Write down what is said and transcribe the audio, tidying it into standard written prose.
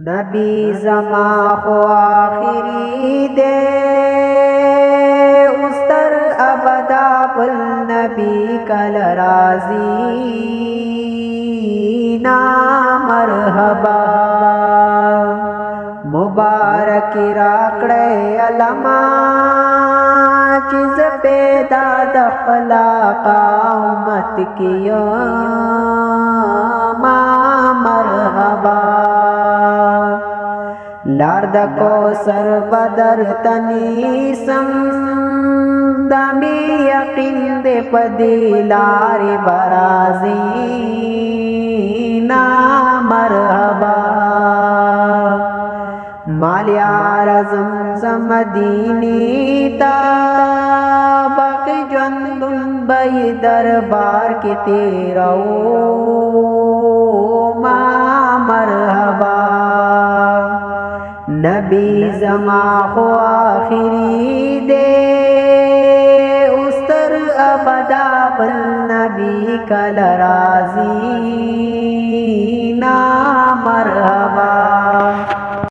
नबी ज़मा हो आखिरी दे उस्तर अबदा बुल नबी कल राजी ना मरहबा मुबारक राकड़े अलमा चिज पैदा दखला का उम्मत किया मा मरहबा लार्द को सर बदर तनी सम दमी यकीन दे पदिलारी बराजी ना मरहबा मालियार ज़मज़म दीनी ताबक जंदुन बई दरबार के तेरा मा मरहबा नबी ज़मा हो आखिरी दे उस्तर अबदा बल नबी कल राजी